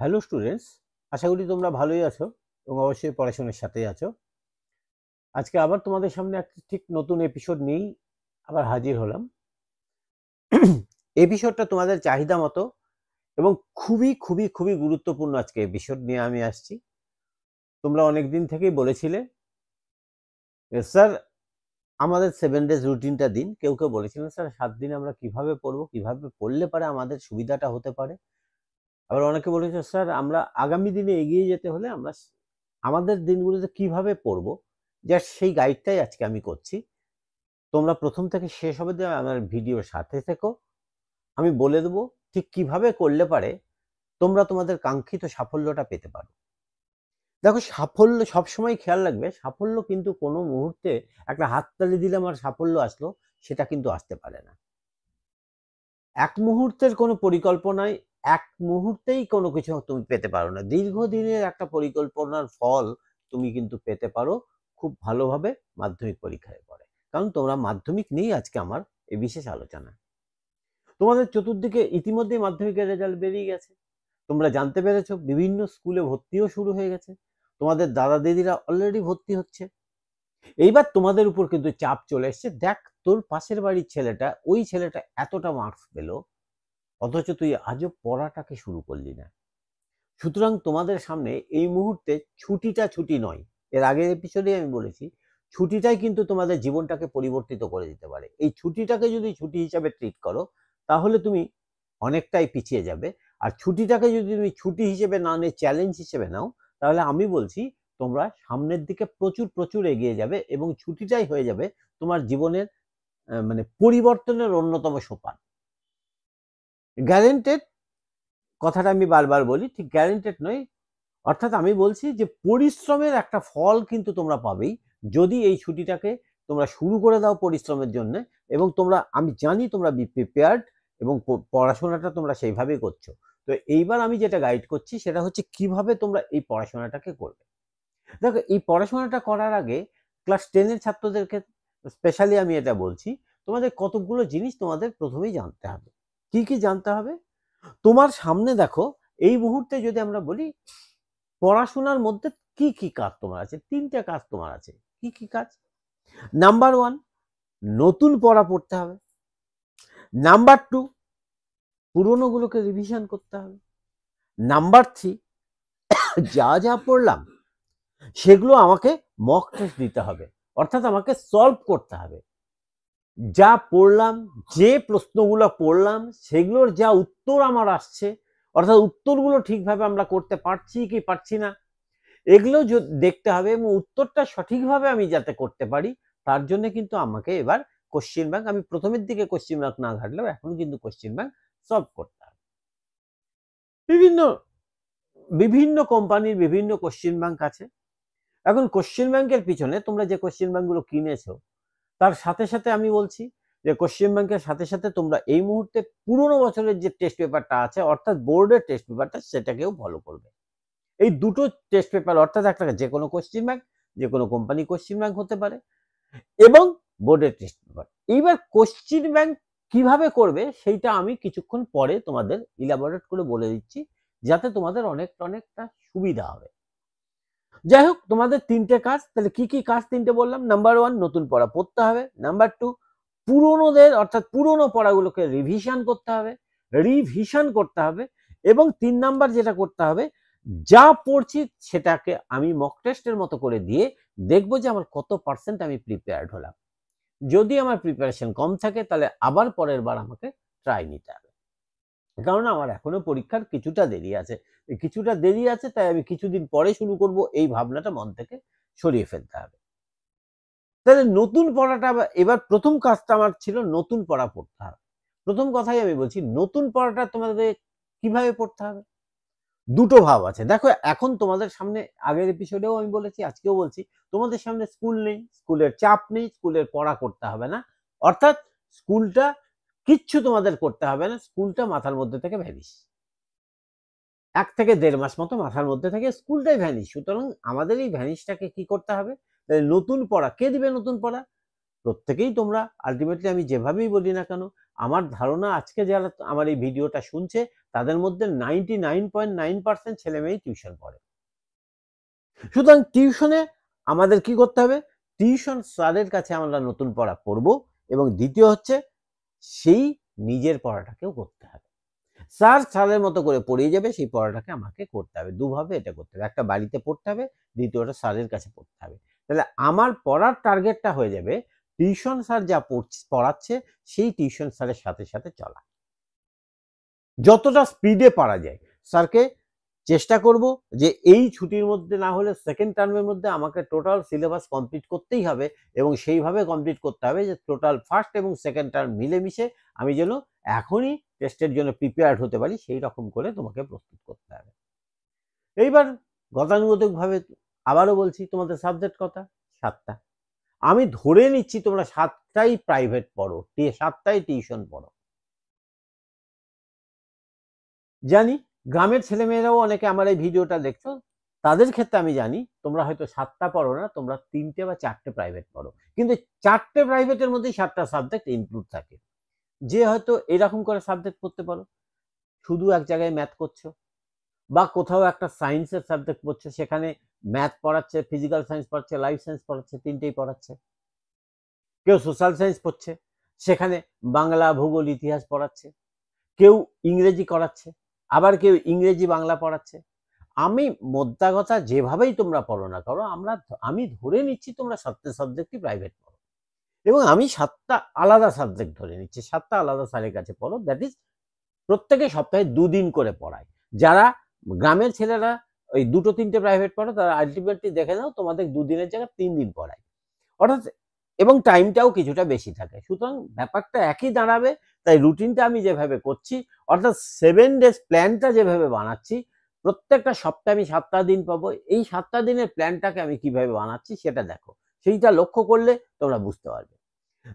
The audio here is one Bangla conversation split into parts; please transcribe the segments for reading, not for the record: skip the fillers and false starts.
হ্যালো স্টুডেন্টস, আশা করি তোমরা ভালোই আছো এবং অবশ্যই পড়াশোনার সাথেই আছো। আজকে আবার তোমাদের সামনে একটা ঠিক নতুন এপিসোড নিয়েই আবার হাজির হলাম। এপিসোডটা তোমাদের চাহিদা মতো এবং খুবই খুবই খুবই গুরুত্বপূর্ণ আজকে এপিসোড নিয়ে আমি আসছি। তোমরা অনেক দিন থেকেই বলেছিলে স্যার আমাদের 7 ডেজ রুটিনটা দিন। কেউ কেউ বলেছিলেন স্যার 7 দিন আমরা কিভাবে পড়বো, কিভাবে পড়লে পারে আমাদের সুবিধাটা হতে পারে। আবার অনেকে বলেছে স্যার আমরা আগামী দিনে এগিয়ে যেতে হলে আমরা আমাদের দিনগুলোতে কিভাবে পড়বো, জাস্ট সেই গাইডটাই আজকে আমি করছি। তোমরা প্রথম থেকে শেষ অবধি আমার ভিডিওর সাথে থেকো। আমি বলে দেবো ঠিক কিভাবে করলে পারে তোমরা তোমাদের কাঙ্ক্ষিত সাফল্যটা পেতে পারো। দেখো, সাফল্য সবসময় খেয়াল রাখবে, সাফল্য কিন্তু কোনো মুহূর্তে একটা হাততালি দিলে আমার সাফল্য আসলো সেটা কিন্তু আসতে পারে না। এক মুহূর্তের কোনো পরিকল্পনায় এক মুহূর্তেই কোনো কিছু তুমি পেতে পারো না। দীর্ঘদিনের একটা পরিকল্পনার ফল তুমি কিন্তু পেতে পারো খুব ভালোভাবে মাধ্যমিক পরীক্ষায় পড়ে। কারণ তোমরা মাধ্যমিক নিয়েই আজকে আমার এই বিশেষ আলোচনা। তোমাদের চতুর্দিকে ইতিমধ্যেই মাধ্যমিকের রেজাল্ট বেরিয়ে গেছে। তোমরা জানতে পেরেছো বিভিন্ন স্কুলে ভর্তিও শুরু হয়ে গেছে। তোমাদের দাদা দিদিরা অলরেডি ভর্তি হচ্ছে। এইবার তোমাদের উপর কিন্তু চাপ চলে এসছে, দেখ তোর পাশের বাড়ির ছেলেটা, ওই ছেলেটা এতটা মার্কস পেলো, অথচ তুই আজও পড়াটাকে শুরু করলি না। সুতরাং তোমাদের সামনে এই মুহূর্তে ছুটিটা ছুটি নয়। এর আগের এপিসোডে আমি বলেছি ছুটিটাই কিন্তু তোমাদের জীবনটাকে পরিবর্তিত করে দিতে পারে। এই ছুটিটাকে যদি ছুটি হিসাবে ট্রিট করো তাহলে তুমি অনেকটাই পিছিয়ে যাবে। আর ছুটিটাকে যদি তুমি ছুটি হিসেবে না নিয়ে চ্যালেঞ্জ হিসেবে নাও তাহলে আমি বলছি তোমরা সামনের দিকে প্রচুর প্রচুর এগিয়ে যাবে এবং ছুটিটাই হয়ে যাবে তোমার জীবনের মানে পরিবর্তনের অন্যতম সোপান। গ্যারেন্টেড কথাটা আমি বারবার বলি, ঠিক গ্যারেন্টেড নয়। অর্থাৎ আমি বলছি যে পরিশ্রমের একটা ফল কিন্তু তোমরা পাবেই যদি এই ছুটিটাকে তোমরা শুরু করে দাও পরিশ্রমের জন্য। এবং তোমরা, আমি জানি তোমরা বি প্রিপেয়ার্ড এবং পড়াশোনাটা তোমরা সেইভাবেই করছো। তো এইবার আমি যেটা গাইড করছি সেটা হচ্ছে কিভাবে তোমরা এই পড়াশোনাটাকে করবে। দেখো, এই পড়াশোনাটা করার আগে ক্লাস 10-এর ছাত্রদেরকে স্পেশালি আমি এটা বলছি, তোমাদের কতগুলো জিনিস তোমাদের প্রথমেই জানতে হবে। কি কি জানতে হবে? তোমার সামনে দেখো, এই মুহূর্তে যদি আমরা বলি পড়াশোনার মধ্যে কি কি কাজ তোমার আছে, 3টে কাজ তোমার আছে। কি কি কাজ? নাম্বার 1, নতুন পড়া পড়তে হবে। নাম্বার 2, পুরনো গুলোকে রিভিশন করতে হবে। নাম্বার 3, যা যা পড়লাম সেগুলো আমাকে মক টেস্ট দিতে হবে, অর্থাৎ আমাকে সলভ করতে হবে। যা পড়লাম, যে প্রশ্নগুলো পড়লাম সেগুলোর যা উত্তর আমার আসছে, অর্থাৎ উত্তরগুলো ঠিকভাবে আমরা করতে পারছি কি পারছি না, এগুলো দেখতে হবে এবং উত্তরটা সঠিকভাবে আমি যাতে করতে পারি তার জন্য কিন্তু আমাকে এবার কোশ্চেন ব্যাংক, আমি প্রথমের দিকে কোশ্চেন ব্যাংক না ঘাটলেও এখন কিন্তু কোশ্চেন ব্যাংক সলভ করতে হবে। বিভিন্ন বিভিন্ন কোম্পানির বিভিন্ন কোশ্চেন ব্যাংক আছে। এখন কোশ্চেন ব্যাংকের পিছনে তোমরা যে কোশ্চেন ব্যাংকগুলো কিনেছো তার সাথে সাথে আমি বলছি যে কোশ্চেন ব্যাংকের সাথে সাথে তোমরা এই মুহূর্তে পুরোনো বছরের যে টেস্ট পেপারটা আছে অর্থাৎ বোর্ডের টেস্ট পেপারটা সেটাকেও ফলো করবে। এই দুটো টেস্ট পেপার, অর্থাৎ একটা যে কোনো কোশ্চেন ব্যাংক, যে কোনো কোম্পানি কোশ্চেন ব্যাংক হতে পারে, এবং বোর্ডের টেস্ট পেপার। এইবার কোশ্চেন ব্যাংক কিভাবে করবে সেইটা আমি কিছুক্ষণ পরে তোমাদের ইলাবোরেট করে বলে দিচ্ছি, যাতে তোমাদের অনেকটা সুবিধা হবে। যাই হোক, তোমাদের 3টে কাজ, তাহলে কি কি কাজ 3টে বললাম? নাম্বার 1, নতুন পড়া পড়তে হবে। নাম্বার 2, পুরোনোদের অর্থাৎ পুরোনো পড়াগুলোকে রিভিশন করতে হবে, এবং 3 নাম্বার যেটা করতে হবে, যা পড়ছি সেটাকে আমি মক টেস্টের মতো করে দিয়ে দেখবো যে আমার কত পার্সেন্ট আমি প্রিপেয়ার্ড হলাম। যদি আমার প্রিপারেশন কম থাকে তাহলে আবার পরের বার আমাকে ট্রাই নিতে হবে, কারণ আমার এখনো পরীক্ষার কিছুটা দেরি আছে। কিছুটা দেরি আছে তাই আমি কিছুদিন পরে শুরু করব, এই ভাবনাটা মন থেকে সরিয়ে ফেলতে হবে। তাহলে নতুন পড়াটা, এবার প্রথম কাজটা আমার ছিল নতুন পড়া পড়তে হবে। প্রথম কথাই আমি বলছি নতুন পড়াটা তোমাদের কিভাবে পড়তে হবে। দুটো ভাব আছে। দেখো, এখন তোমাদের সামনে, আগের এপিসোডেও আমি বলেছি আজকেও বলছি, তোমাদের সামনে স্কুল নেই, স্কুলের চাপ নেই, স্কুলের পড়া করতে হবে না, অর্থাৎ স্কুলটা কিচ্ছু তোমাদের করতে হবে না, স্কুলটা মাথার মধ্যে থেকে ভ্যানিশ। 1 থেকে 1.5 মাস মতো মাথার মধ্যে থেকে স্কুলটাই ভ্যানিশ। সুতরাং আমাদের এই ভ্যানিশটাকে কি করতে হবে? নতুন পড়া কে দিবে? নতুন পড়া প্রত্যেকেই তোমরা। আলটিমেটলি আমি যেভাবেই বলি না কেন, আমার ধারণা আজকে যারা আমার এই ভিডিওটা শুনছে তাদের মধ্যে 99.9% ছেলে মেয়েই টিউশন পড়ে। সুতরাং টিউশনে আমাদের কি করতে হবে? টিউশন স্যারের কাছে আমরা নতুন পড়া পড়বো, এবং দ্বিতীয় হচ্ছে সেই নিজের পড়াটাকেও করতে হবে। স্যারের মতো করে পড়িয়ে যাবে, সেই পড়াটাকে আমাকে করতে হবে। দুভাবে এটা করতে হবে, একটা বাড়িতে পড়তে হবে, দ্বিতীয়টা স্যারের কাছে পড়তে হবে। তাহলে আমার পড়ার টার্গেটটা হয়ে যাবে টিউশন স্যার যা পড়াচ্ছে সেই টিউশন স্যারের সাথে সাথে চলা, যতটা স্পিডে পারা যায়। স্যারকে চেষ্টা করব যে এই ছুটির মধ্যে না হলে সেকেন্ড টার্মের মধ্যে আমাকে টোটাল সিলেবাস কমপ্লিট করতেই হবে, এবং সেইভাবে কমপ্লিট করতে হবে যে টোটাল ফার্স্ট এবং সেকেন্ড টার্ম মিলেমিশে আমি যেন এখনই টেস্টের জন্য প্রিপেয়ার্ড হতে পারি, সেই রকম করে তোমাকে প্রস্তুত করতে হবে। এইবার গতানুগতিকভাবে আবারও বলছি, তোমাদের সাবজেক্ট কটা? 7টা। আমি ধরে নিচ্ছি তোমরা 7টাই প্রাইভেট পড়ো, 7টাই টিউশন পড়ো। জানি গ্রামের ছেলেমেয়েরাও অনেকে আমার এই ভিডিওটা দেখছো, তাদের ক্ষেত্রে আমি জানি তোমরা হয়তো 7টা পড়ো না, তোমরা 3টে বা 4টে প্রাইভেট পড়ো, কিন্তু 4টে প্রাইভেটের মধ্যেই 7টা সাবজেক্ট ইনক্লুড থাকে। যে হয়তো এরকম করে সাবজেক্ট পড়তে পারো, শুধু এক জায়গায় ম্যাথ করছো, বা কোথাও একটা সায়েন্সের সাবজেক্ট পড়ছো, সেখানে ম্যাথ পড়াচ্ছে, ফিজিক্যাল সায়েন্স পড়াচ্ছে, লাইফ সায়েন্স পড়াচ্ছে, 3টেই পড়াচ্ছে। কেউ সোশ্যাল সায়েন্স পড়ছে, সেখানে বাংলা, ভূগোল, ইতিহাস পড়াচ্ছে। কেউ ইংরেজি করাচ্ছে, আবার কেউ ইংরেজি বাংলা পড়াচ্ছে। আমি মোদ্দা কথা যেভাবেই তোমরা পড়ো না করো, আমি ধরে নিচ্ছি তোমরা 7টে সাবজেক্টই প্রাইভেট পড়ো, এবং আমি 7টা আলাদা সাবজেক্ট ধরে নিচ্ছি, 7টা আলাদা স্যারের কাছে পড়ো। দ্যাট ইজ প্রত্যেকে সপ্তাহে 2 দিন করে পড়ায়। যারা গ্রামের ছেলেরা ওই 2-3টে প্রাইভেট পড়ো, তারা আলটিমেটলি দেখে নাও তোমাদের 2 দিনের জায়গায় 3 দিন পড়ায়, অর্থাৎ এবং টাইমটাও কিছুটা বেশি থাকে। সুতরাং ব্যাপারটা একই দাঁড়াবে। তাই রুটিনটা আমি যেভাবে করছি, অর্থাৎ 7 ডেজ প্ল্যানটা যেভাবে বানাচ্ছি, প্রত্যেকটা সপ্তাহে আমি 7টা দিন পাবো, এই 7টা দিনের প্ল্যানটাকে আমি কিভাবে বানাচ্ছি সেটা দেখো, সেইটা লক্ষ্য করলে তোমরা বুঝতে পারবে।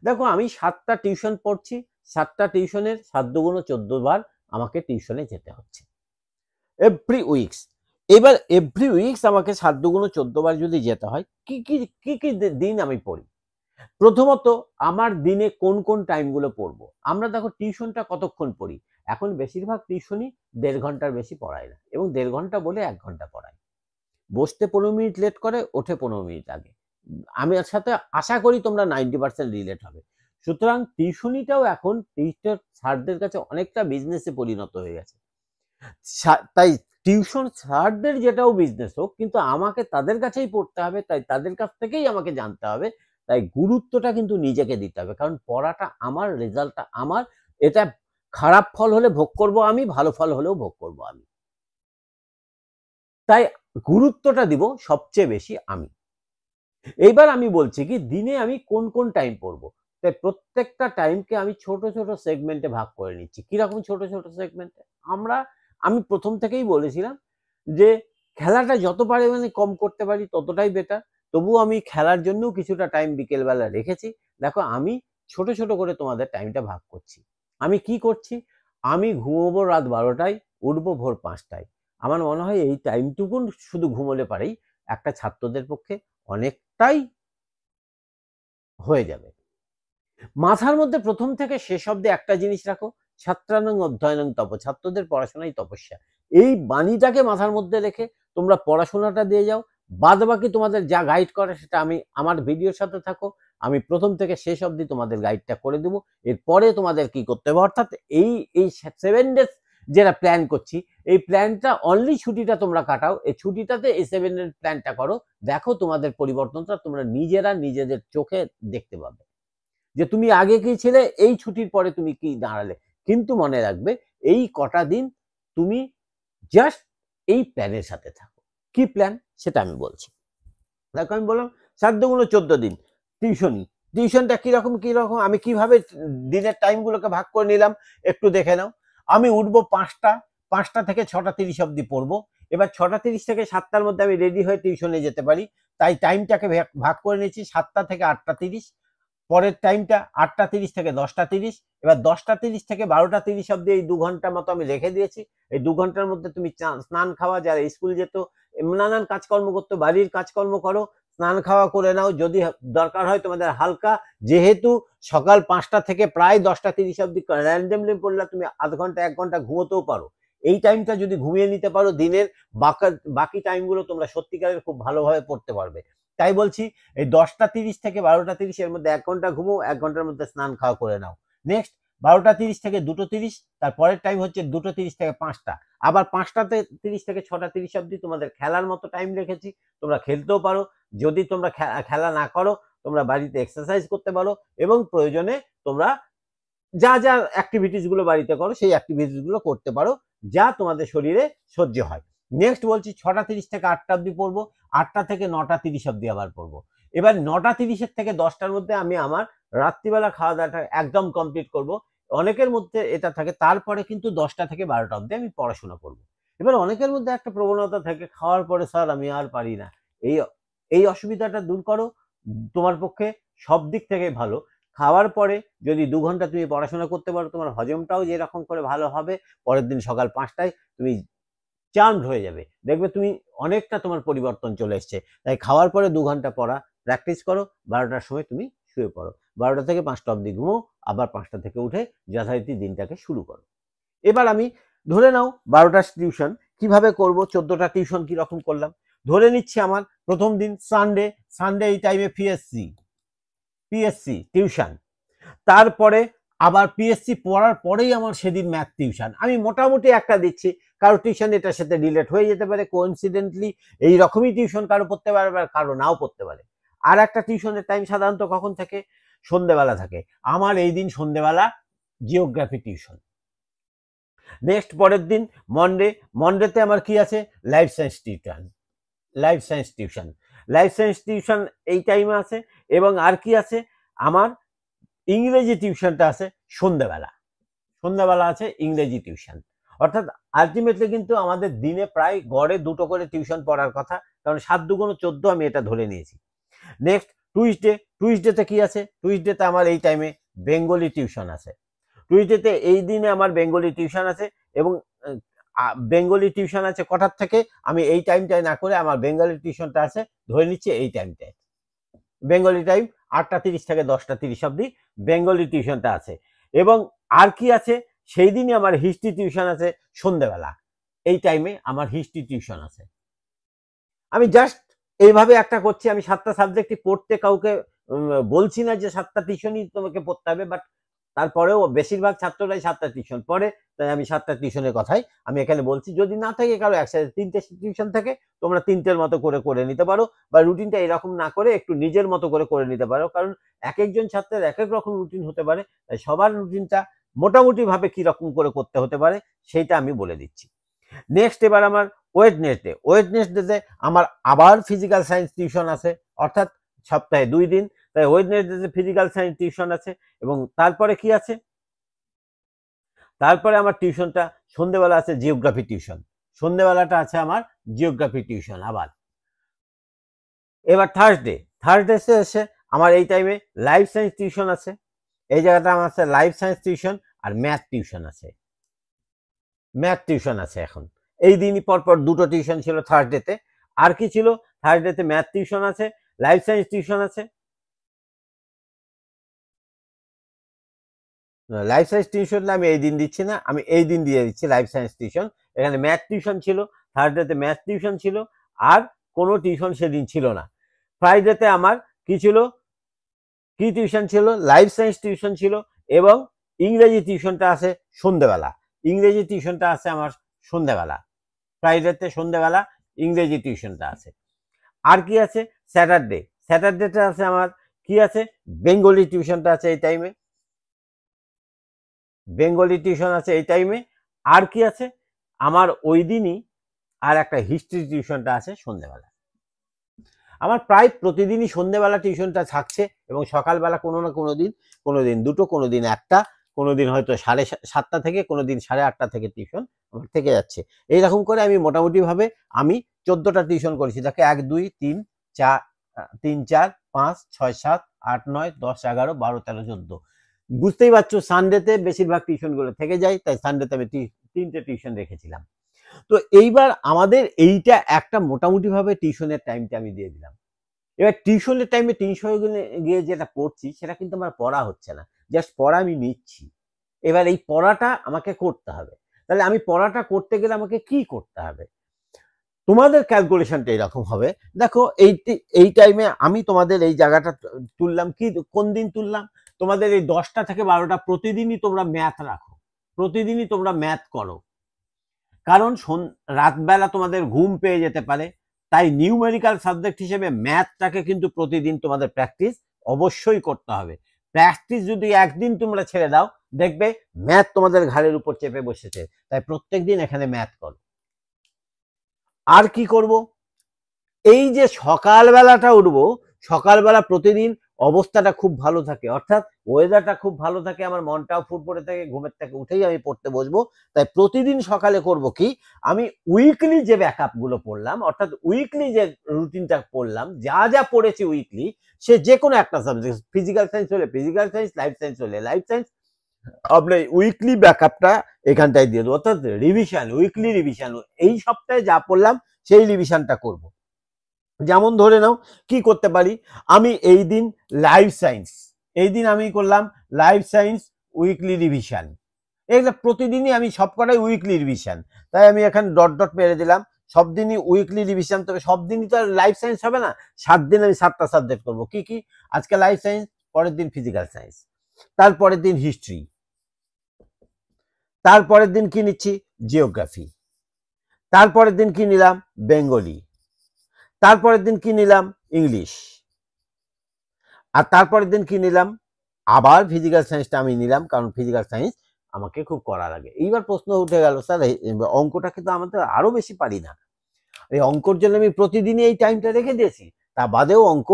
দেখো আমি 7টা টিউশন পড়ছি, 7টা টিউশনের 7 দুগুণ 14 বার আমাকে টিউশনে যেতে হচ্ছে এভরি উইকস। এবার এভরি উইকস আমাকে 7 দুগুণ 14 বার যদি যেতে হয়, কি কি কি কি দিন আমি পড়ি? প্রথমত আমার দিনে কোন কোন টাইমগুলো পড়বো। আমরা দেখো টিউশনটা কতক্ষণ পড়ি, এখন বেশিরভাগ টিউশনই 1.5 ঘন্টার বেশি পড়ায় না, এবং 1.5 ঘন্টা বলে 1 ঘন্টা পড়ায়। বসতে 15 মিনিট লেট করে, ওঠে 15 মিনিট আগে। আমি এর সাথে আশা করি তোমরা 90% রিলেট হবে। সুতরাং টিউশনিটাও এখন টিচার স্যারদের কাছে অনেকটা বিজনেসে পরিণত হয়ে গেছে। তাই টিউশন স্যারদের যেটাও বিজনেস হোক, কিন্তু আমাকে তাদের কাছেই পড়তে হবে, তাই তাদের কাছ থেকেই আমাকে জানতে হবে। তাই গুরুত্বটা কিন্তু নিজেকে দিতে হবে, কারণ পড়াটা আমার, রেজাল্টটা আমার। এটা খারাপ ফল হলে ভোগ করব আমি, ভালো ফল হলেও ভোগ করব আমি। তাই গুরুত্বটা দিব সবচেয়ে বেশি আমি। এইবার আমি বলছি কি, দিনে আমি কোন কোন টাইম পড়বো। তাই প্রত্যেকটা টাইমকে আমি ছোট ছোট সেগমেন্টে ভাগ করে নিচ্ছি। কিরকম ছোট ছোট সেগমেন্টে? আমি প্রথম থেকেই বলেছিলাম যে খেলাটা যত পরিমাণে কম করতে পারি ততটাই বেটার। তবুও আমি খেলার জন্যও কিছুটা টাইম বিকেলবেলা রেখেছি। দেখো আমি ছোট ছোট করে তোমাদের টাইমটা ভাগ করছি। আমি কি করছি? আমি ঘুমোবো রাত 12টায়, উঠবো ভোর 5টায়। আমার মনে হয় এই টাইমটুকুন শুধু ঘুমোলে পারেই একটা ছাত্রদের পক্ষে অনেকটাই হয়ে যাবে। মাথার মধ্যে প্রথম থেকে শেষ অব্দি একটা জিনিস রাখো, ছাত্রানং অধ্যয়নং তপ, ছাত্রদের পড়াশোনাই তপস্যা। এই বাণীটাকে মাথার মধ্যে রেখে তোমরা পড়াশোনাটা দিয়ে যাও। বাদ বাকি তোমাদের যা গাইড করে সেটা আমি আমার ভিডিওর সাথে থাকো, আমি প্রথম থেকে শেষ অব্দি তোমাদের গাইডটা করে দেবো। এরপরে তোমাদের কি করতে হবে, অর্থাৎ এই এই 7 ডেজ যেটা প্ল্যান করছি, এই প্ল্যানটা অনলি ছুটিটা তোমরা কাটাও, এই ছুটিটাতে এই 7 ডেজ প্ল্যানটা করো। দেখো তোমাদের পরিবর্তনটা তোমরা নিজেরা নিজেদের চোখে দেখতে পাবে, যে তুমি আগে কি ছিলে, এই ছুটির পরে তুমি কি দাঁড়ালে। কিন্তু মনে রাখবে এই কটা দিন তুমি জাস্ট এই প্ল্যানের সাথে থাকো। কি প্ল্যান সেটা আমি বলছি। দেখো আমি বললাম 7 দুগুণ 14 দিন টিউশনটা কিরকম কিরকম, আমি কিভাবে দিনের টাইমগুলোকে ভাগ করে নিলাম একটু দেখে নাও। আমি উঠবো 5টা থেকে 6:30 অব্দি পড়বো। এবার 6:30 থেকে 7টার মধ্যে আমি রেডি হয়ে টিউশনে যেতে পারি, তাই টাইমটাকে ভাগ করে নিয়েছি 7টা থেকে 8:30। পরের টাইমটা 8:30 থেকে 10:30। এবার 10:30 থেকে 12:30 অব্দি এই 2 ঘন্টা মতো আমি রেখে দিয়েছি। এই 2 ঘন্টার মধ্যে তুমি স্নান খাওয়া, যারা স্কুল যেত, নানান কাজকর্ম করতো, বাড়ির কাজকর্ম করো, স্নান খাওয়া করে নাও। যদি দরকার হয় তোমাদের হালকা, যেহেতু সকাল 5টা থেকে প্রায় 10:30 অব্দি র্যান্ডমলি পড়লে তুমি আধ ঘন্টা 1 ঘন্টা ঘুমোতেও পারো। এই টাইমটা যদি ঘুমিয়ে নিতে পারো, দিনের বাকি টাইমগুলো তোমরা সত্যিকারের খুব ভালোভাবে পড়তে পারবে। তাই বলছি এই 10টা 30 থেকে 12টা 30 এর মধ্যে 1 ঘন্টা ঘুমো, 1 ঘন্টার মধ্যে স্নান খাওয়া করে নাও। নেক্সট 12টা 30 থেকে 2টো 30, তারপরের টাইম হচ্ছে 2টো 30 থেকে 5টা, আবার 5টা 30 থেকে 6টা 30 অব্দি তোমাদের খেলার মতো টাইম রেখেছি, তোমরা খেলতেও পারো। যদি তোমরা খেলা না করো, তোমরা বাড়িতে এক্সারসাইজ করতে পারো, এবং প্রয়োজনে তোমরা যা যা অ্যাক্টিভিটিস গুলো বাড়িতে করো সেই অ্যাক্টিভিটিস গুলো করতে পারো, যা তোমাদের শরীরে সহ্য হয়। নেক্সট বলছি 6টা 30 থেকে 8টা অব্দি পড়বো, 8টা থেকে 9টা 30 অব্দি আবার পড়বো। এবার 9টা 30 থেকে 10টার মধ্যে আমি আমার রাত্রিবেলা খাওয়া দাওয়াটা একদম কমপ্লিট করব। অনেকের মধ্যে এটা থাকে, তারপরে কিন্তু 10টা থেকে 12টা অব্দি আমি পড়াশোনা করব। এবার অনেকের মধ্যে একটা প্রবণতা থাকে, খাওয়ার পরে স্যার আমি আর পারি না। এই এই অসুবিধাটা দূর করো, তোমার পক্ষে সব দিক থেকে ভালো। খাওয়ার পরে যদি 2 ঘন্টা তুমি পড়াশোনা করতে পারো, তোমার হজমটাও যেরকম করে ভালো হবে, পরের দিন সকাল 5টায় তুমি চার্মড হয়ে যাবে, দেখবে তুমি অনেকটা তোমার পরিবর্তন চলে এসছে। তাই খাওয়ার পরে 2 ঘন্টা পড়া প্র্যাকটিস করো, 12টার সময় তুমি শুয়ে পড়ো, 12টা থেকে 5টা অব্দি ঘুমো, আবার 5টা থেকে উঠে যথারীতি দিনটাকে শুরু করো। এবার আমি ধরে নাও 12টা টিউশন কিভাবে করব, 14টা টিউশন কিরকম করলাম। ধরে নিচ্ছি আমার প্রথম দিন সানডে এই টাইমে পিএসসি টিউশন, তারপরে আবার পিএসসি পড়ার পরেই আমার সেদিন ম্যাথ টিউশন। আমি মোটামুটি একটা দিচ্ছি, কারো টিউশন এটার সাথে রিলেট হয়ে যেতে পারে, কোইন্সিডেন্টলি এইরকমই টিউশন কারো পড়তে পারে, কারো নাও পড়তে পারে। আর একটা টিউশনের টাইম সাধারণত কখন থাকে, সন্ধ্যেবেলা থাকে। আমার এই দিন সন্ধ্যেবেলা জিওগ্রাফি টিউশন। নেক্সট পরের দিন মন্ডেতে আমার কি আছে, লাইফ সায়েন্স টিউশন এই টাইমে আছে। এবং আর কি আছে, আমার ইংরেজি টিউশনটা আছে সন্ধ্যাবেলা আছে ইংরেজি টিউশন। অর্থাৎ আলটিমেটলি কিন্তু আমাদের দিনে প্রায় গড়ে 2টো করে টিউশন পড়ার কথা, কারণ 7×2 = 14, আমি এটা ধরে নিয়েছি। নেক্সট টুইসডেতে কি আছে, টুইসডেতে আমার এই টাইমে বেঙ্গলি টিউশন আছে। টুইসডেতে এই দিনে আমার বেঙ্গলি টিউশন আছে, এবং বেঙ্গলি টিউশন আছে কটার থেকে, আমি এই টাইমটায় না করে আমার বেঙ্গলি টিউশনটা আছে ধরে নিচ্ছি এই টাইমটায়। বেঙ্গলি টাইম 8টা 30 থেকে 10টা 30 অব্দি বেঙ্গলি টিউশনটা আছে। এবং আর কি আছে, সেই দিনই আমার হিস্ট্রি টিউশন আছে সন্ধ্যেবেলা, এই টাইমে আমার হিস্ট্রি টিউশন আছে। আমি জাস্ট এইভাবে একটা করছি, আমি 7টা সাবজেক্টই পড়তে কাউকে বলছি না যে 7টা টিউশনই তোমাকে পড়তে হবে, বাট তারপরেও বেশিরভাগ ছাত্ররাই 7টা টিউশন পড়ে, তাই আমি 7টা টিউশনের কথাই আমি এখানে বলছি। যদি না থাকে কারো একসাথে 3টে টিউশন থাকে, তোমরা 3টের মতো করে নিতে পারো, বা রুটিনটা এরকম না করে একটু নিজের মতো করে নিতে পারো, কারণ এক একজন ছাত্রের এক এক রকম রুটিন হতে পারে। তাই সবার রুটিনটা মোটামুটি ভাবে কি রকম করে করতে হতে পারে সেইটা আমি বলে দিচ্ছি। নেক্সট এবার আমার ওয়েডনেসডেতে আমার আবার ফিজিক্যাল সায়েন্স টিউশন আছে, অর্থাৎ সপ্তাহে 2 দিন। তাই ওয়েডনেসডেতে ফিজিক্যাল সায়েন্স টিউশন আছে। এবং তারপরে কি আছে, তারপরে আমার টিউশনটা সন্ধ্যেবেলা আছে জিওগ্রাফি টিউশন, সন্ধ্যেবেলাটা আছে আমার জিওগ্রাফি টিউশন আবার। এবার থার্সডে এসে আমার এই টাইমে লাইফ সায়েন্স টিউশন আছে, এই জায়গাটা আমার আছে লাইফ সায়েন্স টিউশন, আর ম্যাথ টিউশন আছে। এখন এই দিনই পরপর 2টো টিউশন ছিল থার্সডেতে। আর কি ছিল, থার্সডেতে ম্যাথ টিউশন আছে, লাইফ সায়েন্স টিউশন আছে। লাইফ সায়েন্স টিউশন আমি এই দিন দিচ্ছি না, আমি এই দিন দিয়ে দিচ্ছি লাইফ সায়েন্স টিউশন। এখানে ম্যাথ টিউশন ছিল, থার্সডেতে ম্যাথ টিউশন ছিল, আর কোনো টিউশন সেদিন ছিল না। ফ্রাইডেতে আমার কি ছিল, কি টিউশন ছিল, লাইফ সায়েন্স টিউশন ছিল, এবং ইংরেজি টিউশনটা আছে সন্ধ্যেবেলা। আমার সন্ধ্যেবেলা, ফ্রাইডেতে সন্ধ্যেবেলা ইংরেজি টিউশনটা আছে। আর কি আছে, স্যাটারডেতে আছে আমার কি আছে, বেঙ্গলি টিউশনটা আছে এই টাইমে, আর কি আছে আমার ওই দিনই আর একটা হিস্ট্রি টিউশনটা আছে সন্ধ্যেবেলা। আমার প্রায় প্রতিদিনই সন্ধ্যেবেলা টিউশনটা থাকছে, এবং সকালবেলা কোনো না কোনো দিন 2টো, কোনো দিন 1টা, কোনো দিন হয়তো 7:30 থেকে, কোনো দিন 8:30 থেকে টিউশন আমার থেকে যাচ্ছে। এইরকম করে আমি মোটামুটি ভাবে আমি 14টা টিউশন করেছি। দেখে 1 2 3 4 3 4 5 6 7 8 9 10 11 12 13 14। বুঝতেই পারছো সানডেতে বেশিরভাগ টিউশন গুলো থেকে যায়, তাই সানডেতে আমি 3টে টিউশন রেখেছিলাম। তো এইবার আমাদের এইটা একটা মোটামুটি ভাবে টিউশনের টাইমটা আমি দিয়ে দিলাম। এবার টিউশনের টাইমে টিউশন গিয়ে যেটা পড়ছি সেটা কিন্তু আমার পড়া হচ্ছে না, জাস্ট পড়া আমি নিচ্ছি। এবার এই পড়াটা আমাকে করতে হবে। তাহলে আমি পড়াটা করতে গেলে আমাকে কি করতে হবে? তোমাদের ক্যালকুলেশনটা এরকম হবে। দেখো এই টাইমে আমি তোমাদের এই জায়গাটা তুললাম, কি কোন দিন তুললাম? তোমাদের এই 10টা থেকে 12টা প্রতিদিনই তোমরা ম্যাথ রাখো, প্রতিদিনই তোমরা ম্যাথ করো, কারণ রাতবেলা তোমাদের ঘুম পেয়ে যেতে পারে। তাই নিউমেরিক্যাল সাবজেক্ট হিসেবে ম্যাথটাকে কিন্তু প্রতিদিন তোমাদের প্র্যাকটিস অবশ্যই করতে হবে। প্র্যাকটিস যদি একদিন তোমরা ছেড়ে দাও, দেখবে ম্যাথ তোমাদের ঘাড়ের উপর চেপে বসেছে। তাই প্রত্যেকদিন এখানে ম্যাথ করো। আর কি করব? এই যে সকালবেলাটা উঠবো, সকালবেলা প্রতিদিন অবস্থাটা খুব ভালো থাকে, অর্থাৎ ওয়েদারটা খুব ভালো থাকে, আমার মনটাও ফুরফুরে থাকে, ঘুমের থেকে উঠেই আমি পড়তে বসবো। তাই প্রতিদিন সকালে করব কি, আমি উইকলি যে ব্যাকআপ গুলো পড়লাম, অর্থাৎ উইকলি যে রুটিনটা পড়লাম, যা যা পড়েছি উইকলি, সে যে কোনো একটা সাবজেক্ট, ফিজিক্যাল সায়েন্স হলে ফিজিক্যাল সায়েন্স, লাইফ সায়েন্স হলে লাইফ সায়েন্স, আপনার উইকলি ব্যাকআপটা এখানটায় দিয়ে দেবো। অর্থাৎ রিভিশন, উইকলি রিভিশন, এই সপ্তাহে যা পড়লাম সেই রিভিশনটা করব। যেমন ধরে নাও কি করতে পারি, আমি এই দিন লাইফ সায়েন্স, এই দিন আমি করলাম লাইফ সায়েন্স উইকলি রিভিশন। এগুলো প্রতিদিনই আমি সবকটাই উইকলি রিভিশন, তাই আমি এখানে ডট ডট মেরে দিলাম। সব দিনই উইকলি রিভিশন। তবে সব দিনই তো আর লাইফ সায়েন্স হবে না, 7 দিন আমি 7টা সাবজেক্ট করবো। কি কি? আজকে লাইফ সায়েন্স, পরের দিন ফিজিক্যাল সায়েন্স, তারপরের দিন হিস্ট্রি, তারপরের দিন কি নিচ্ছি? জিওগ্রাফি, তারপরের দিন কি নিলাম? বেঙ্গলি, তারপরের দিন কি নিলাম? ইংলিশ, আর তারপরের দিন কি নিলাম? আবার ফিজিক্যাল সায়েন্সটা আমি নিলাম, কারণ ফিজিক্যাল সায়েন্স আমাকে খুব করা লাগে। এইবার প্রশ্ন উঠে গেল, স্যার অঙ্কটা কিন্তু আমাদের আরো বেশি পারি না, এই অঙ্কর জন্য আমি প্রতিদিনই এই টাইমটা রেখে দিয়েছি। তা বাদেও অঙ্ক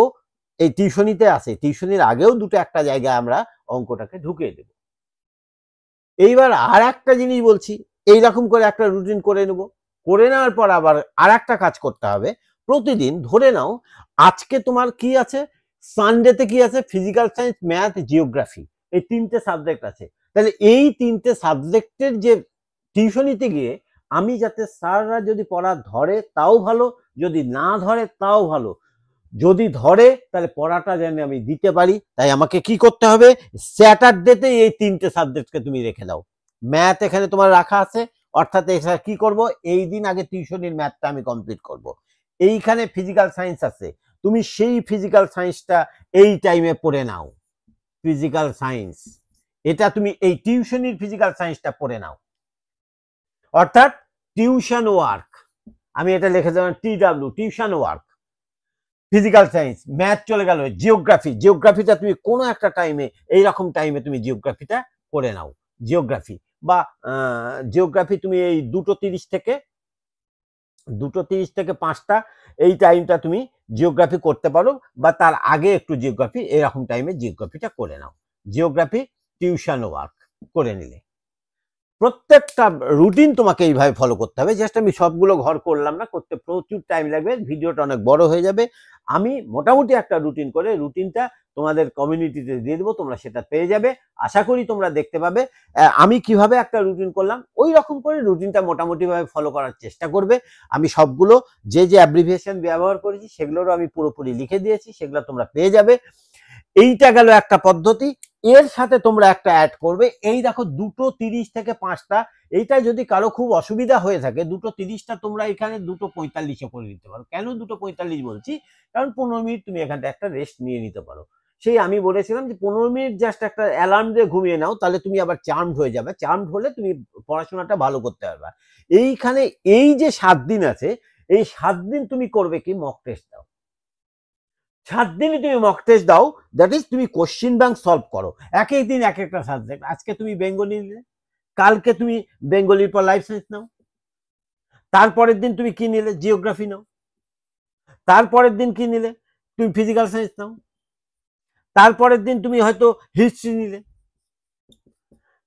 এই টিউশনিতে আসে, টিউশনির আগেও দুটো একটা জায়গায় আমরা অঙ্কটাকে ঢুকিয়ে দেব। এইবার আর একটা জিনিস বলছি, এইরকম করে একটা রুটিন করে নেব। করে নেওয়ার পর আবার আর একটা কাজ করতে হবে। প্রতিদিন ধরে নাও আজকে তোমার কি আছে, সানডেতে কি আছে? ফিজিক্যাল সায়েন্স, ম্যাথ, জিওগ্রাফি, এই 3টে সাবজেক্ট আছে। তাহলে এই 3টে সাবজেক্টের যে টিউশনিতে গিয়ে আমি যাতে স্যাররা যদি পড়া ধরে তাও ভালো, যদি না ধরে তাও ভালো, যদি ধরে তাহলে পড়াটা যেন আমি দিতে পারি। তাই আমাকে কি করতে হবে? স্যাটারডেতে এই 3টে সাবজেক্টকে তুমি রেখে দাও। ম্যাথ এখানে তোমার রাখা আছে, অর্থাৎ এখানে কি করব, এই দিন আগে টিউশনির ম্যাথটা আমি কমপ্লিট করব। এইখানে ফিজিক্যাল সায়েন্স আছে, তুমি সেই ফিজিক্যাল সায়েন্সটা এই টাইমে পড়ে নাও। ফিজিক্যাল সায়েন্স এটা তুমি এই টিউশনির ফিজিক্যাল সায়েন্সটা পড়ে নাও, অর্থাৎ টিউশন ওয়ার্ক, আমি এটা লিখে দিলাম TW, tuition work. Physical science, math চলে গেল, জিওগ্রাফি, জিওগ্রাফিটা তুমি কোনো একটা টাইমে, এইরকম টাইমে তুমি জিওগ্রাফিটা করে নাও। জিওগ্রাফি বা জিওগ্রাফি তুমি এই 2:30 থেকে 5টা এই টাইমটা তুমি জিওগ্রাফি করতে পারো, বা তার আগে একটু জিওগ্রাফি, এরকম টাইমে জিওগ্রাফিটা করে নাও। জিওগ্রাফি টিউশন ওয়ার্ক করে নিলে। প্রত্যেকটা রুটিন তোমাকে এইভাবে ফলো করতে হবে। জাস্ট আমি সবগুলো ঘর করলাম না, করতে প্রচুর টাইম লাগবে, ভিডিওটা অনেক বড় হয়ে যাবে। আমি মোটামুটি একটা রুটিন করে রুটিনটা তোমাদের কমিউনিটিতে দিয়ে দেবো, তোমরা সেটা পেয়ে যাবে। আশা করি তোমরা দেখতে পাবে আমি কিভাবে একটা রুটিন করলাম, ওই রকম করে রুটিনটা মোটামুটিভাবে ফলো করার চেষ্টা করবে। আমি সবগুলো যে যে অ্যাব্রিভিয়েশন ব্যবহার করেছি সেগুলোরও আমি পুরোপুরি লিখে দিয়েছি, সেগুলো তোমরা পেয়ে যাবে। এইটা গেল একটা পদ্ধতি। এর সাথে তোমরা একটা অ্যাড করবে, এই দেখো 2:30 থেকে 5টা, এইটা যদি কারো খুব অসুবিধা হয়ে থাকে 2:30টা তোমরা এখানে 2:45 করে দিতে পারো। কেন 2:45 বলছি? কারণ 15 মিনিট তুমি এখানটা একটা রেস্ট নিয়ে নিতে পারো। সেই আমি বলেছিলাম যে 15 মিনিট জাস্ট একটা অ্যালার্ম দিয়ে ঘুমিয়ে নাও, তাহলে তুমি আবার চার্মড হয়ে যাবে। চার্মড হলে তুমি পড়াশোনাটা ভালো করতে পারবে। এইখানে এই যে 7 দিন আছে, এই 7 দিন তুমি করবে কি? মক টেস্ট দাও। 7 দিনই তুমি মক টেস্ট দাও, দ্যাট ইজ তুমি কোশ্চিন ব্যাংক সলভ করো। এক এক দিন এক একটা সাবজেক্ট। আজকে তুমি বেঙ্গলি নিলে, কালকে তুমি বেঙ্গলির পর লাইফ সায়েন্স নাও, তারপরের দিন তুমি কি নিলে? জিওগ্রাফি নাও, তারপরের দিন কি নিলে? তুমি ফিজিক্যাল সায়েন্স নাও, তারপরের দিন তুমি হয়তো হিস্ট্রি নিলে,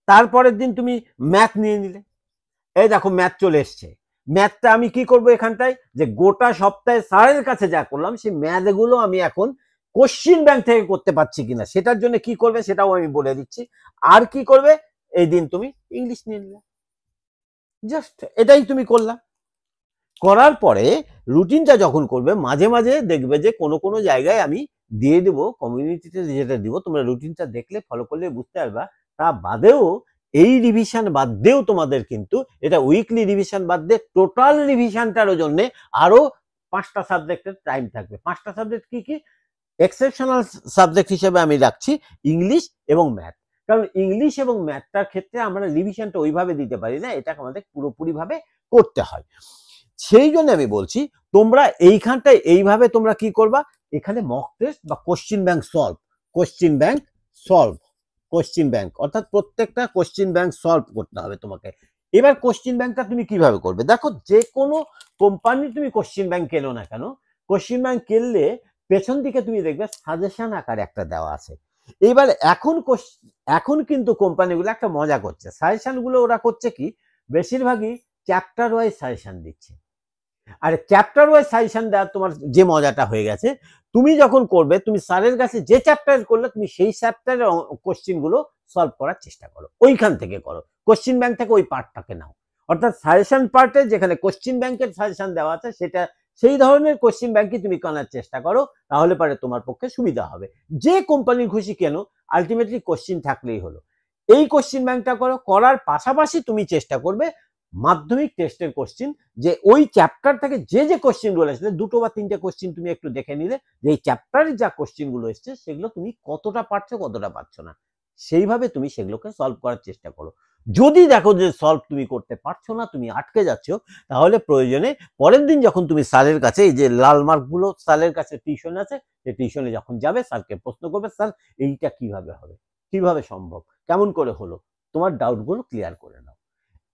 তারপরের দিন তুমি ম্যাথ নিয়ে নিলে। এই দেখো ম্যাথ চলে এসছে। ম্যাথটা আমি কি করব এখানটায়, যে গোটা সপ্তাহে স্যারের কাছে যা করলাম সেই ম্যাথগুলো আমি এখন কোশ্চিন ব্যাংক থেকে করতে পারছি কিনা, সেটার জন্য কি করবে সেটাও আমি বলে দিচ্ছি। আর কি করবে, এই দিন তুমি ইংলিশ নিয়ে নিলে, জাস্ট এটাই তুমি করলা। করার পরে রুটিনটা যখন করবে, মাঝে মাঝে দেখবে যে কোনো কোনো জায়গায় আমি দিয়ে দেবো কমিউনিটিতে, যেটা দিব তোমরা রুটিনটা দেখলে ফলো করলে বুঝতে পারবা। তা বাদেও এই রিভিশন বাদ দিয়েও তোমাদের কিন্তু এটা উইকলি রিভিশন বাদ দিয়ে টোটাল রিভিশনটার জন্য আরো 5টা সাবজেক্টের টাইম থাকবে। 5টা সাবজেক্ট কি কি? এক্সেপশনাল সাবজেক্ট হিসেবে আমি রাখছি ইংলিশ এবং ম্যাথ, কারণ ইংলিশ এবং ম্যাথটার ক্ষেত্রে আমরা রিভিশনটা ওইভাবে দিতে পারি না, এটা আমাদের পুরোপুরি ভাবে করতে হয়। সেই জন্য আমি বলছি তোমরা এইখানটায় এইভাবে তোমরা কি করবা, এখানে মক টেস্ট বা question bank solve, question bank solve, question bank অর্থাৎ প্রত্যেকটা কোশ্চিন ব্যাংক সলভ করতে হবে তোমাকে। এবার কোশ্চিন ব্যাংকটা তুমি কিভাবে করবে, দেখো যে কোনো কোম্পানি তুমি কোশ্চিন ব্যাংক কেনো না কেন, কোশ্চিন ব্যাংক কিনলে পেছন দিকে তুমি দেখবে সাজেশন আকারে একটা দেওয়া আছে। এবার এখন কিন্তু কোম্পানিগুলো একটা মজা করছে, সাজেশন গুলো ওরা করছে কি, বেশিরভাগই চ্যাপ্টার ওয়াইজ সাজেশন দিচ্ছে। আর চ্যাপ্টার ওয়াইজ সাজেশন দেওয়ার তোমার যে মজাটা হয়ে গেছে, তুমি যখন করবে তুমি স্যারের কাছে যে চ্যাপ্টার করলে তুমি সেই চ্যাপ্টারের কোশ্চিন গুলো সলভ করার চেষ্টা করো, ওইখান থেকে করো, কোশ্চিন ব্যাংক থেকে ওই পার্টটাকে নাও। অর্থাৎ সাজেশন পার্টে যেখানে কোশ্চিন ব্যাংকের সাজেশন দেওয়া আছে সেটা সেই ধরনের কোশ্চিন ব্যাংকই তুমি করার চেষ্টা করো, তাহলে পরে তোমার পক্ষে সুবিধা হবে। যে কোম্পানির খুশি কেন, আলটিমেটলি কোশ্চিন থাকলেই হলো। এই কোশ্চিন ব্যাংকটা করো, করার পাশাপাশি তুমি চেষ্টা করবে মাধ্যমিক টেস্টের কোশ্চিন, যে ওই চ্যাপ্টার থেকে যে যে কোশ্চিন গুলো এসেছে 2টো বা 3টে কোশ্চিন তুমি একটু দেখে নিলে যে এই চ্যাপ্টারে যা কোশ্চিন গুলো এসছে সেগুলো তুমি কতটা পারছো কতটা পারছো না, সেইভাবে তুমি সেগুলোকে সলভ করার চেষ্টা করো। যদি দেখো যে সলভ তুমি করতে পারছো না, তুমি আটকে যাচ্ছ, তাহলে প্রয়োজনে পরের দিন যখন তুমি স্যারের কাছে, এই যে লাল মার্ক গুলো স্যারের কাছে টিউশন আছে, সেই টিউশনে যখন যাবে স্যারকে প্রশ্ন করবে, স্যার এইটা কিভাবে হবে, কিভাবে সম্ভব, কেমন করে হলো, তোমার ডাউট গুলো ক্লিয়ার করে নাও।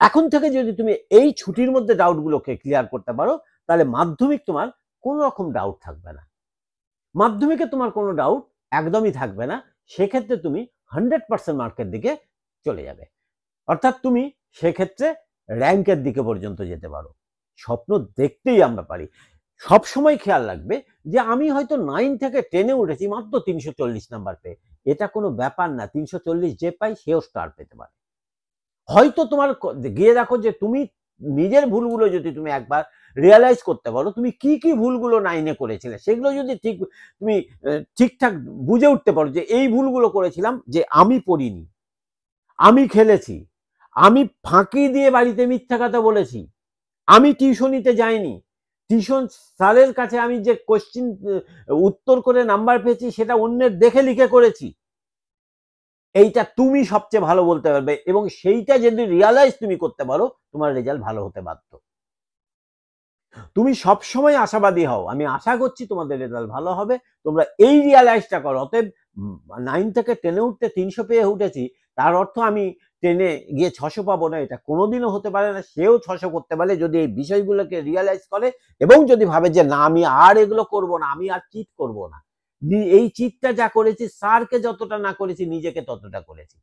এখন থেকে যদি তুমি এই ছুটির মধ্যে ডাউট গুলোকে ক্লিয়ার করতে পারো, তাহলে মাধ্যমিক তোমার কোনো রকম ডাউট থাকবে না, মাধ্যমিকে তোমার কোনো ডাউট একদমই থাকবে না। সেক্ষেত্রে তুমি 100% মার্কের দিকে চলে যাবে, অর্থাৎ তুমি সেক্ষেত্রে র্যাঙ্কের দিকে পর্যন্ত যেতে পারো। স্বপ্ন দেখতেই আমরা পারি। সব সময় খেয়াল রাখবে যে আমি হয়তো 9 থেকে 10-এ উঠেছি মাত্র 340 নাম্বার পেয়ে, এটা কোনো ব্যাপার না। 340 যে পাই সেও স্টার পেতে পারে। হয়তো তোমার গিয়ে দেখো যে তুমি নিজের ভুলগুলো যদি তুমি একবার রিয়ালাইজ করতে পারো, তুমি কি কি ভুলগুলো 9-এ করেছিলে, সেগুলো যদি তুমি ঠিকঠাক বুঝে উঠতে পারো যে এই ভুলগুলো করেছিলাম, যে আমি পড়িনি, আমি খেলেছি, আমি ফাঁকি দিয়ে বাড়িতে মিথ্যা কথা বলেছি, আমি টিউশনিতে যাইনি, টিউশন স্যারের কাছে আমি যে কোশ্চিন উত্তর করে নাম্বার পেয়েছি সেটা অন্যের দেখে লিখে করেছি, এইটা তুমি সবচেয়ে ভালো বলতে পারবে, এবং সেইটা যদি রিয়ালাইজ তুমি করতে পারো তোমার রেজাল্ট ভালো হতে বাধ্য। তুমি সবসময় আশাবাদী হও, আমি আশা করছি তোমাদের রেজাল্ট ভালো হবে, তোমরা এই রিয়ালাইজটা করো। অতএব 9 থেকে 10-এ উঠতে 300 পেয়ে উঠেছি, তার অর্থ আমি 10-এ গিয়ে 600 পাবো না, এটা কোনোদিনও হতে পারে না। সেও 600 করতে পারে যদি এই বিষয়গুলোকে রিয়ালাইজ করে এবং যদি ভাবে যে না আমি আর এগুলো করব না, আমি আর চিট করব না। এই চিটটা যা করেছি, স্যারকে যতটা না করেছি নিজেকে ততটা করেছি,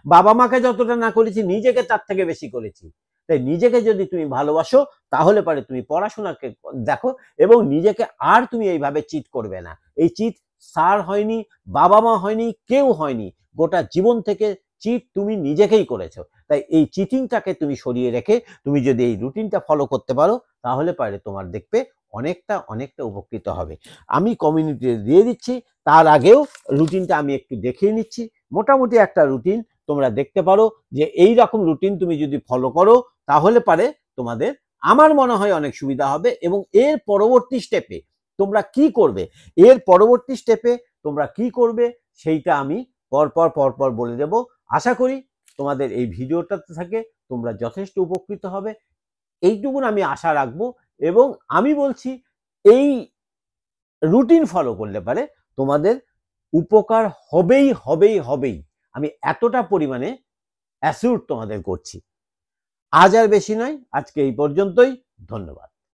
বাবা মাকে যতটা না করেছি নিজেকে তার থেকে বেশি করেছি। তাই নিজেকে যদি তুমি ভালোবাসো তাহলে পারে তুমি পড়াশোনাকে দেখো, এবং নিজেকে আর তুমি এইভাবে চিট করবে না। এই চিট স্যার হয়নি, বাবা মা হয়নি, কেউ হয়নি, গোটা জীবন থেকে চিট তুমি নিজেকেই করেছো। তাই এই চিটিংটাকে তুমি সরিয়ে রেখে তুমি যদি এই রুটিনটা ফলো করতে পারো, তাহলে পারে তোমার দেখবে অনেকটা উপকৃত হবে। আমি কমিউনিটিতে দিয়ে দিচ্ছি, তার আগেও রুটিনটা আমি একটু দেখিয়ে নিচ্ছি। মোটামুটি একটা রুটিন তোমরা দেখতে পারো যে এই রকম রুটিন তুমি যদি ফলো করো তাহলে পারে তোমাদের আমার মনে হয় অনেক সুবিধা হবে। এবং এর পরবর্তী স্টেপে তোমরা কি করবে, এর পরবর্তী স্টেপে তোমরা কি করবে সেইটা আমি পরপর বলে দেব। আশা করি তোমাদের এই ভিডিওটাতে থেকে তোমরা যথেষ্ট উপকৃত হবে, এইটুকুন আমি আশা রাখবো। এবং আমি বলছি এই রুটিন ফলো করলে পারে তোমাদের উপকার হবেই। আমি এতটা পরিমাণে অ্যাসিউর তোমাদের করছি। আজ আর বেশি নয়, আজকে এই পর্যন্তই। ধন্যবাদ।